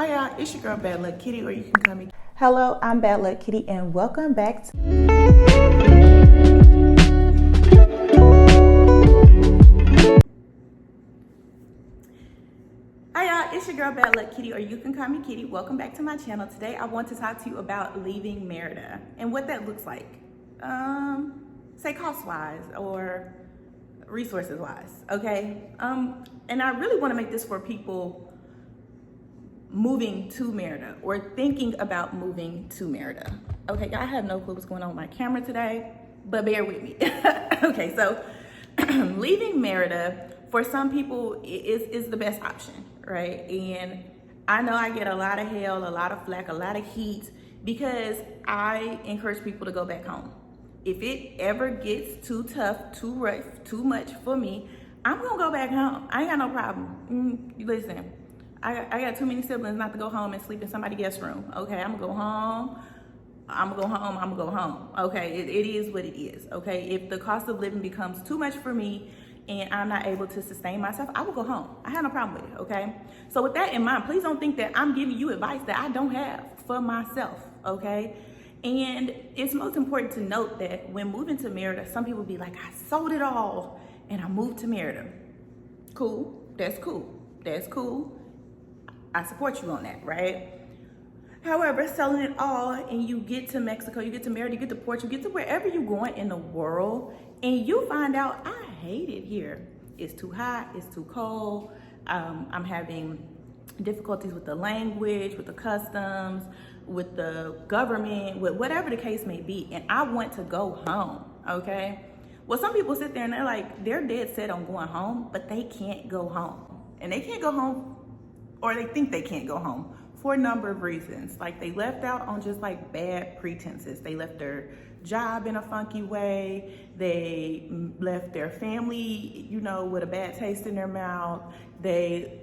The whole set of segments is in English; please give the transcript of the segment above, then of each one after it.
Hi y'all, it's your girl Bad Luck Kitty, or you can call me. Hello, I'm Bad Luck Kitty, and welcome back to Hi y'all, it's your girl Bad Luck Kitty, or you can call me Kitty. Welcome back to my channel. Today I want to talk to you about leaving Merida and what that looks like. Say cost-wise or resources-wise, okay? And I really want to make this for people moving to Merida or thinking about moving to Merida. Okay, I have no clue what's going on with my camera today, but bear with me. Okay, so leaving Merida for some people is the best option, right? And I know I get a lot of hell, a lot of flack, a lot of heat because I encourage people to go back home. If it ever gets too tough, too rough, too much for me, I'm gonna go back home. I ain't got no problem. Listen, I got too many siblings not to go home and sleep in somebody's guest room. Okay, I'm gonna go home. I'm gonna go home. I'm gonna go home. Okay, it is what it is. Okay, if the cost of living becomes too much for me and I'm not able to sustain myself, I will go home. I have no problem with it. Okay, so with that in mind, please don't think that I'm giving you advice that I don't have for myself. Okay, and it's most important to note that when moving to Merida, some people be like, I sold it all and I moved to Merida. Cool. That's cool. That's cool. I support you on that, right? However, selling it all and you get to Mexico, you get to Merida, you get to Portugal, you get to wherever you're going in the world, and you find out, I hate it here. It's too hot, it's too cold. I'm having difficulties with the language, with the customs, with the government, with whatever the case may be, and I want to go home, okay? Well, some people sit there and they're dead set on going home, but they can't go home. And they can't go home, or they think they can't go home for a number of reasons. Like they left out on just like bad pretenses. They left their job in a funky way. They left their family, with a bad taste in their mouth. They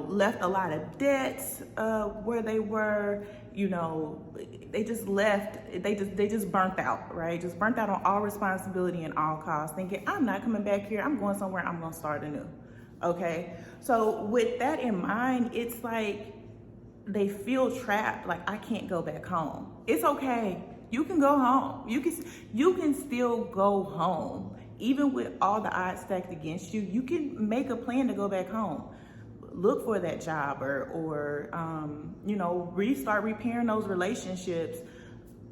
left a lot of debts where they were. They just left. They just burnt out, right? Just burnt out on all responsibility and all costs, thinking, I'm not coming back here. I'm going somewhere. I'm gonna start anew. Okay. So with that in mind, it's like they feel trapped. Like, I can't go back home. It's okay. You can go home. You can still go home. Even with all the odds stacked against you, you can make a plan to go back home. Look for that job or restart repairing those relationships.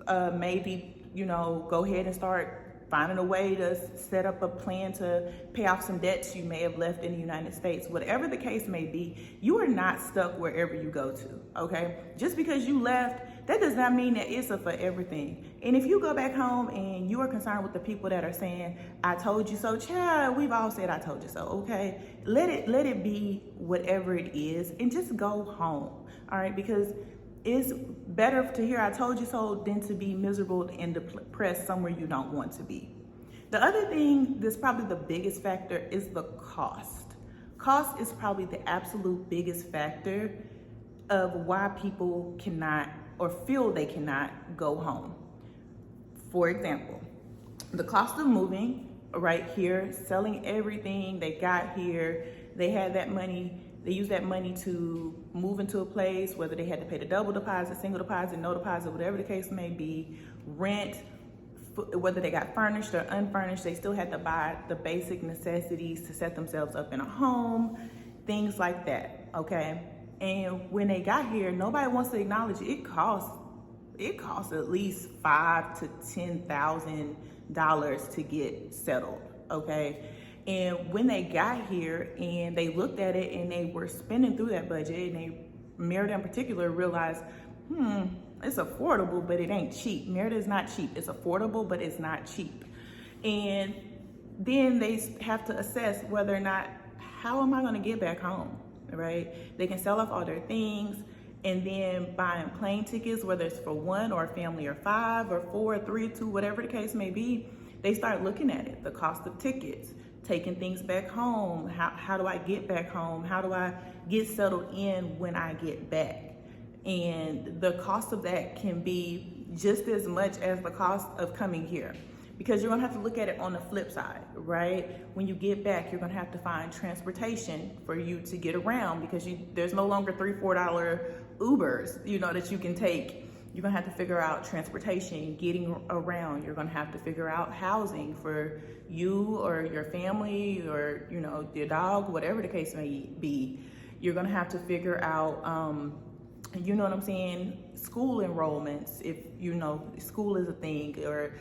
Maybe, go ahead and start finding a way to set up a plan to pay off some debts you may have left in the United States. Whatever the case may be, you are not stuck wherever you go to, okay? Just because you left, that does not mean that it's a for everything. And if you go back home and you are concerned with the people that are saying, I told you so, child, we've all said I told you so, okay? Let it be whatever it is and just go home, all right? Because it's better to hear I told you so than to be miserable and depressed somewhere you don't want to be. The other thing that's probably the biggest factor is the cost. Cost is probably the absolute biggest factor of why people cannot or feel they cannot go home. For example, the cost of moving right here, selling everything they got here, they had that money. They use that money to move into a place, whether they had to pay the double deposit, single deposit, no deposit, whatever the case may be, rent, whether they got furnished or unfurnished, they still had to buy the basic necessities to set themselves up in a home, things like that, okay? And when they got here, nobody wants to acknowledge it costs at least $5,000 to $10,000 to get settled, okay? And when they got here and they looked at it and they were spending through that budget, and Merida in particular realized, it's affordable, but it ain't cheap. Merida is not cheap. It's affordable, but it's not cheap. And then they have to assess whether or not, how am I gonna get back home, right? They can sell off all their things and then buying plane tickets, whether it's for one or a family or five or four or three, two, whatever the case may be. They start looking at it, the cost of tickets, taking things back home. How do I get back home? How do I get settled in when I get back? And the cost of that can be just as much as the cost of coming here. because you're gonna have to look at it on the flip side, right? When you get back, you're gonna have to find transportation for you to get around, because there's no longer $3-4 Ubers, that you can take. You're gonna have to figure out transportation, getting around. You're gonna have to figure out housing for you or your family or, your dog, whatever the case may be. You're gonna have to figure out, school enrollments, if school is a thing, or,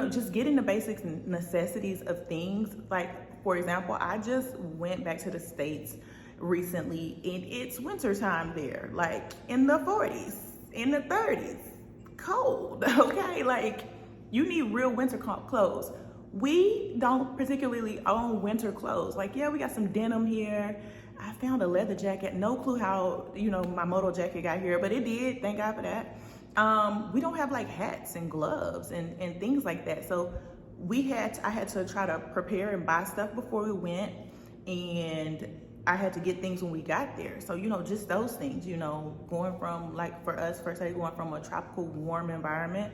just getting the basic necessities of things. Like, for example, I just went back to the States recently, and it's winter time there, like in the 40s, in the 30s, cold, okay? Like, you need real winter clothes. We don't particularly own winter clothes. Like, yeah, we got some denim here. I found a leather jacket. No clue how, my moto jacket got here, but it did. Thank God for that. We don't have like hats and gloves and things like that. So I had to try to prepare and buy stuff before we went, and I had to get things when we got there. So, just those things, going from, like, for us, first, going from a tropical warm environment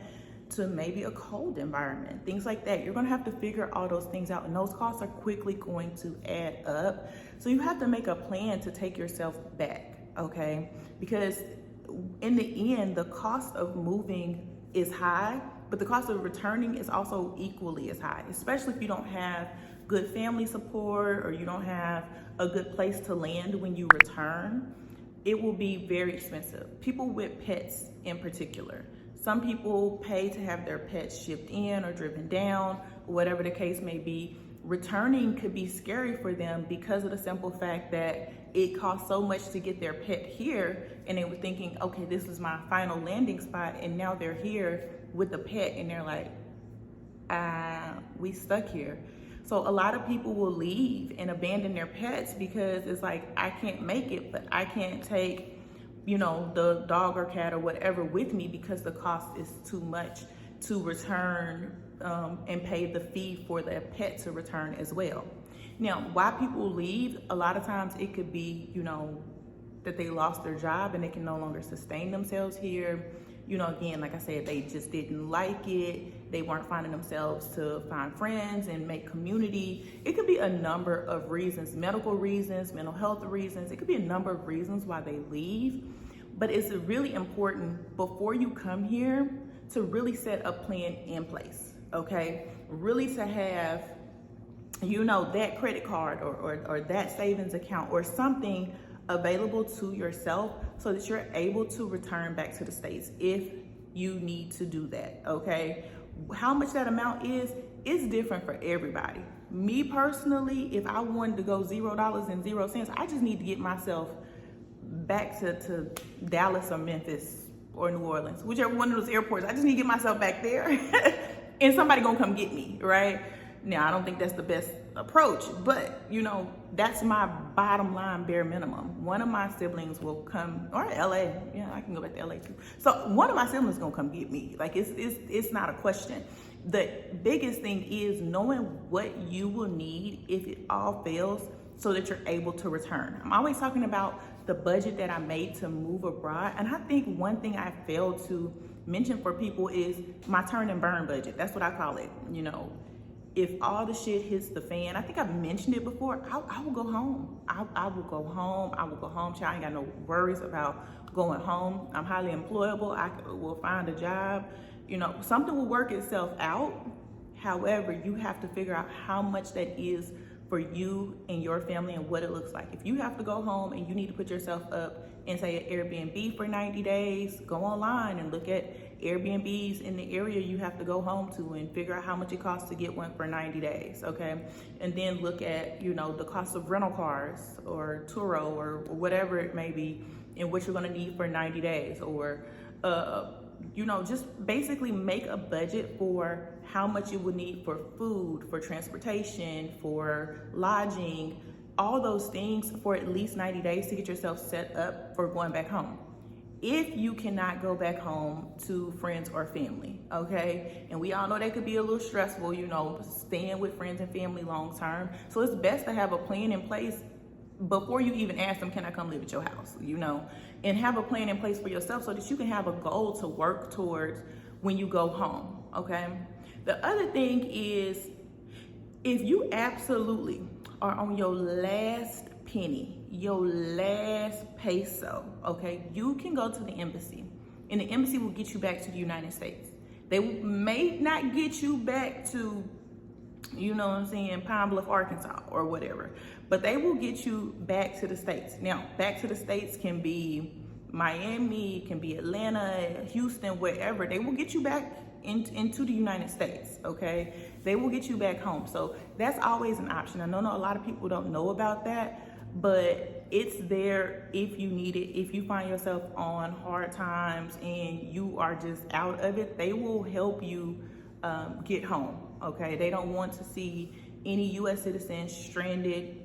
to maybe a cold environment, things like that. You're gonna have to figure all those things out, and those costs are quickly going to add up. So you have to make a plan to take yourself back, okay? Because in the end, the cost of moving is high, but the cost of returning is also equally as high, especially if you don't have good family support or you don't have a good place to land when you return. It will be very expensive. People with pets in particular. Some people pay to have their pets shipped in or driven down, whatever the case may be. Returning could be scary for them because of the simple fact that it costs so much to get their pet here, and they were thinking, okay, this is my final landing spot, and now they're here with the pet, and they're like, we stuck here. So a lot of people will leave and abandon their pets because it's like, I can't make it, but I can't take the dog or cat or whatever with me because the cost is too much to return and pay the fee for the pet to return as well. Now, why people leave, a lot of times it could be, that they lost their job and they can no longer sustain themselves here. Again, like I said, they just didn't like it. They weren't finding themselves to find friends and make community. It could be a number of reasons, medical reasons, mental health reasons. It could be a number of reasons why they leave. But it's really important before you come here to really set a plan in place, okay? Really to have, that credit card or that savings account or something available to yourself so that you're able to return back to the States if you need to do that, okay? How much that amount is different for everybody. Me personally, if I wanted to go $0.00, I just need to get myself back to Dallas or Memphis or New Orleans, whichever one of those airports. I just need to get myself back there and somebody gonna come get me, right? Now, I don't think that's the best approach, but that's my bottom line, bare minimum. One of my siblings will come, or LA, yeah, I can go back to LA too. So one of my siblings gonna come get me. Like, it's not a question. The biggest thing is knowing what you will need if it all fails so that you're able to return. I'm always talking about the budget that I made to move abroad. And I think one thing I failed to mention for people is my turn and burn budget. That's what I call it. If all the shit hits the fan, I think I've mentioned it before, I will go home. I will go home. I will go home, child. I ain't got no worries about going home. I'm highly employable. I will find a job. Something will work itself out. However, you have to figure out how much that is for you and your family and what it looks like. If you have to go home and you need to put yourself up in, say, an Airbnb for 90 days, go online and look at Airbnbs in the area you have to go home to and figure out how much it costs to get one for 90 days, okay? And then look at, the cost of rental cars or Turo or whatever it may be and what you're gonna need for 90 days, or just basically make a budget for how much you would need for food, for transportation, for lodging, all those things for at least 90 days to get yourself set up for going back home. If you cannot go back home to friends or family, okay? And we all know that could be a little stressful, staying with friends and family long term. So it's best to have a plan in place before you even ask them, can I come live at your house, and have a plan in place for yourself so that you can have a goal to work towards when you go home, okay? The other thing is, if you absolutely are on your last penny, your last peso, okay, you can go to the embassy, and the embassy will get you back to the United States. They may not get you back to, you know what I'm saying, Pine Bluff, Arkansas or whatever, but they will get you back to the States. Now, back to the States can be Miami, can be Atlanta, Houston, wherever. They will get you back into the United States, okay? They will get you back home. So that's always an option. I know a lot of people don't know about that, but it's there if you need it. If you find yourself on hard times and you are just out of it, they will help you get home, okay? They don't want to see any U.S. citizens stranded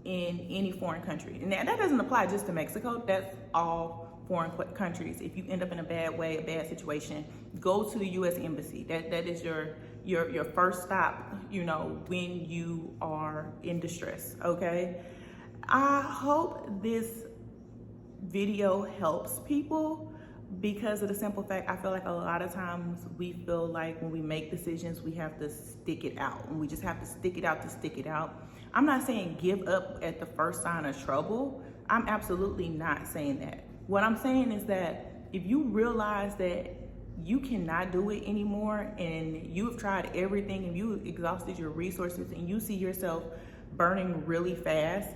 in any foreign country. And that doesn't apply just to Mexico. That's all foreign countries. If you end up in a bad way, a bad situation, go to the U.S. Embassy. That is your first stop, you know, when you are in distress, okay? I hope this video helps people, because of the simple fact, I feel like a lot of times we feel like when we make decisions, we have to stick it out, and we just have to stick it out to stick it out. I'm not saying give up at the first sign of trouble. I'm absolutely not saying that. What I'm saying is that if you realize that you cannot do it anymore, and you've tried everything and you exhausted your resources, and you see yourself burning really fast,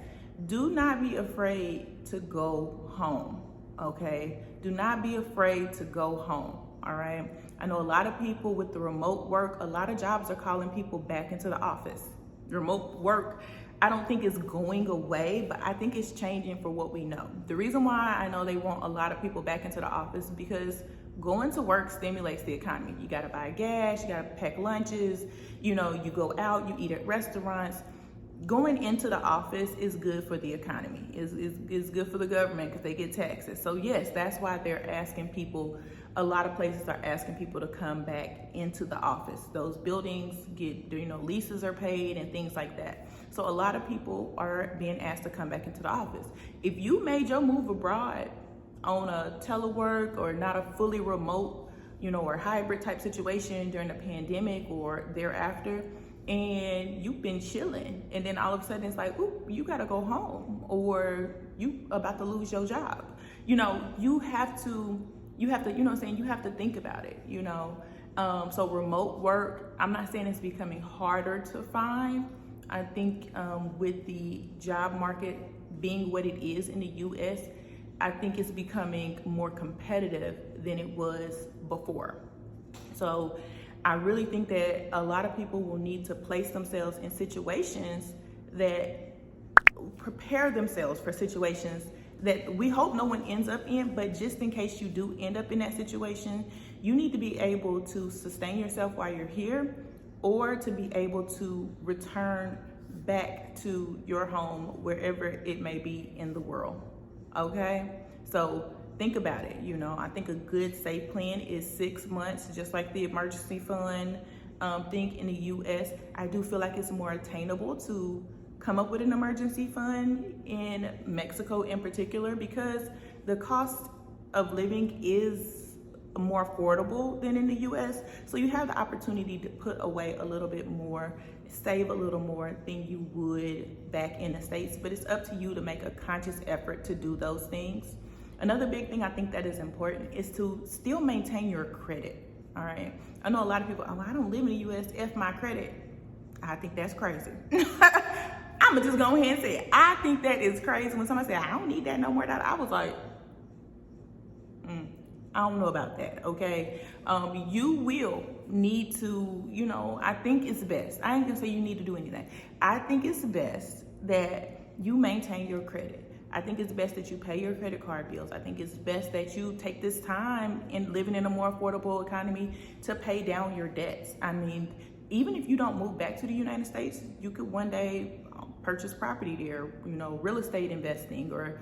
do not be afraid to go home, okay? Do not be afraid to go home, all right? I know a lot of people with the remote work, a lot of jobs are calling people back into the office. Remote work, I don't think it's going away, but I think it's changing for what we know. The reason why I know they want a lot of people back into the office is because going to work stimulates the economy. You gotta buy gas, you gotta pack lunches, you know, you go out, you eat at restaurants. Going into the office is good for the economy, is good for the government because they get taxes. So yes, that's why they're asking people, a lot of places are asking people to come back into the office. Those buildings get, you know, leases are paid and things like that. So a lot of people are being asked to come back into the office. If you made your move abroad on a telework or not a fully remote, you know, or hybrid type situation during the pandemic or thereafter, and you've been chilling, and then all of a sudden it's like, ooh, you gotta go home, or you about to lose your job. You know, you have to, you know what I'm saying? You have to think about it, you know? So remote work, I'm not saying it's becoming harder to find. I think with the job market being what it is in the US, I think it's becoming more competitive than it was before. So I really think that a lot of people will need to place themselves in situations that prepare themselves for situations that we hope no one ends up in, but just in case you do end up in that situation, you need to be able to sustain yourself while you're here, or to be able to return back to your home, wherever it may be in the world, okay? So think about it, you know. I think a good safe plan is 6 months, just like the emergency fund thing in the US. I do feel like it's more attainable to come up with an emergency fund in Mexico in particular, because the cost of living is more affordable than in the US. So you have the opportunity to put away a little bit more, save a little more than you would back in the States, but it's up to you to make a conscious effort to do those things. Another big thing I think that is important is to still maintain your credit, all right? I know a lot of people, oh, I don't live in the US, F my credit. I think that's crazy. I'ma just go ahead and say it. I think that is crazy. When somebody said, I don't need that no more, I was like, I don't know about that, okay? You will need to, you know, I think it's best. I ain't gonna say you need to do anything. I think it's best that you maintain your credit. I think it's best that you pay your credit card bills. I think it's best that you take this time in living in a more affordable economy to pay down your debts. I mean, even if you don't move back to the United States, you could one day purchase property there, you know, real estate investing, or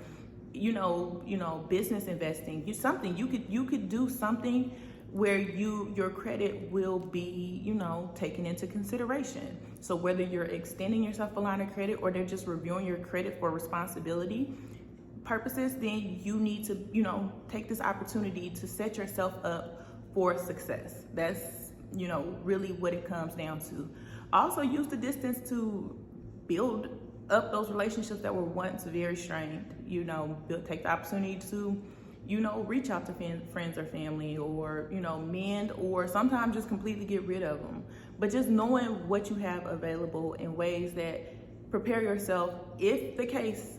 you know, business investing. You could do something where your credit will be, you know, taken into consideration. So whether you're extending yourself a line of credit or they're just reviewing your credit for responsibility purposes, then you need to, you know, take this opportunity to set yourself up for success. really what it comes down to. Also use the distance to build up those relationships that were once very strained. Take the opportunity to, reach out to friends or family, or, mend, or sometimes just completely get rid of them. But just knowing what you have available in ways that prepare yourself if the case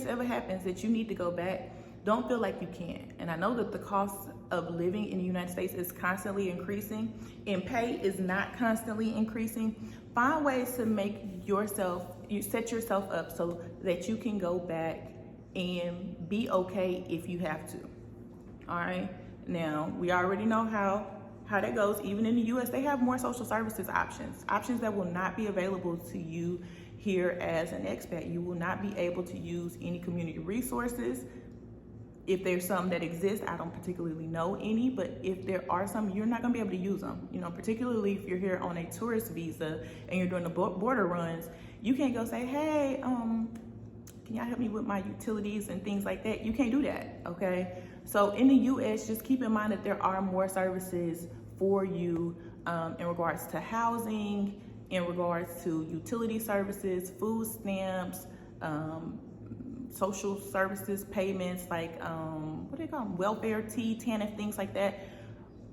ever happens that you need to go back, don't feel like you can't. And I know that the cost of living in the United States is constantly increasing, and pay is not constantly increasing. Find ways to set yourself up so that you can go back and be okay if you have to. All right. Now, we already know how that goes. Even in the US, they have more social services options that will not be available to you here as an expat. You will not be able to use any community resources. If there's some that exist, I don't particularly know any, but if there are some, you're not gonna be able to use them. Particularly if you're here on a tourist visa and you're doing the border runs, you can't go say, hey, can y'all help me with my utilities and things like that? You can't do that, okay? So in the US, just keep in mind that there are more services for you in regards to housing, in regards to utility services, food stamps, social services payments, like what do they call them, welfare, TANF, things like that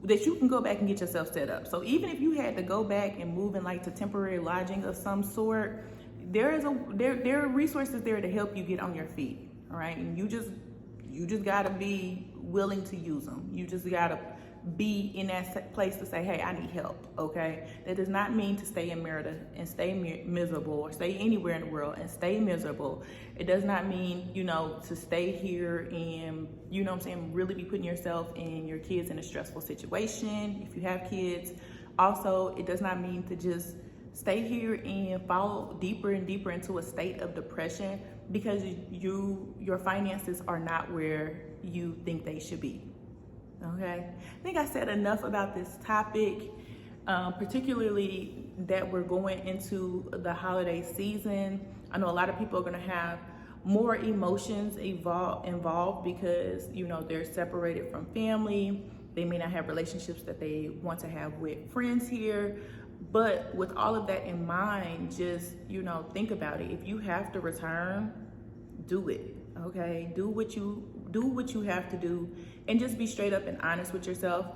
you can go back and get yourself set up. So even if you had to go back and move in like to temporary lodging of some sort, there are resources there to help you get on your feet. All right, and you just gotta be willing to use them. You just gotta be in that place to say, hey, I need help, okay? That does not mean to stay in Merida and stay miserable, or stay anywhere in the world and stay miserable. It does not mean, to stay here and, really be putting yourself and your kids in a stressful situation if you have kids. Also, it does not mean to just stay here and fall deeper and deeper into a state of depression because your finances are not where you think they should be. Okay, I think I said enough about this topic, particularly that we're going into the holiday season. I know a lot of people are going to have more emotions involved because, they're separated from family. They may not have relationships that they want to have with friends here. But with all of that in mind, just, think about it. If you have to return, do it, okay? Do what you have to do, and just be straight up and honest with yourself.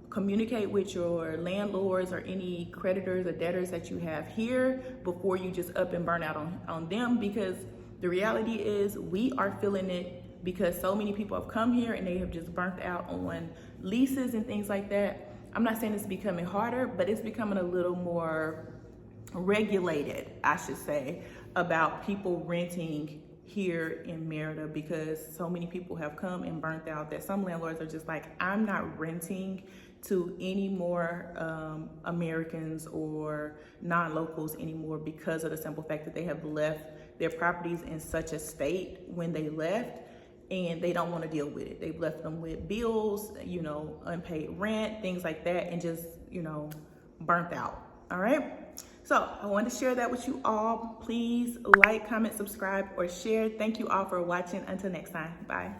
Communicate with your landlords or any creditors or debtors that you have here before you just up and burn out on them, because the reality is we are feeling it because so many people have come here and they have just burnt out on leases and things like that. I'm not saying it's becoming harder, but it's becoming a little more regulated, I should say, about people renting here in Merida, because so many people have come and burnt out that some landlords are just like, I'm not renting to any more Americans or non-locals anymore, because of the simple fact that they have left their properties in such a state when they left, and they don't want to deal with it. They've left them with bills, unpaid rent, things like that, and just, burnt out. All right. So I wanted to share that with you all. Please like, comment, subscribe, or share. Thank you all for watching. Until next time. Bye.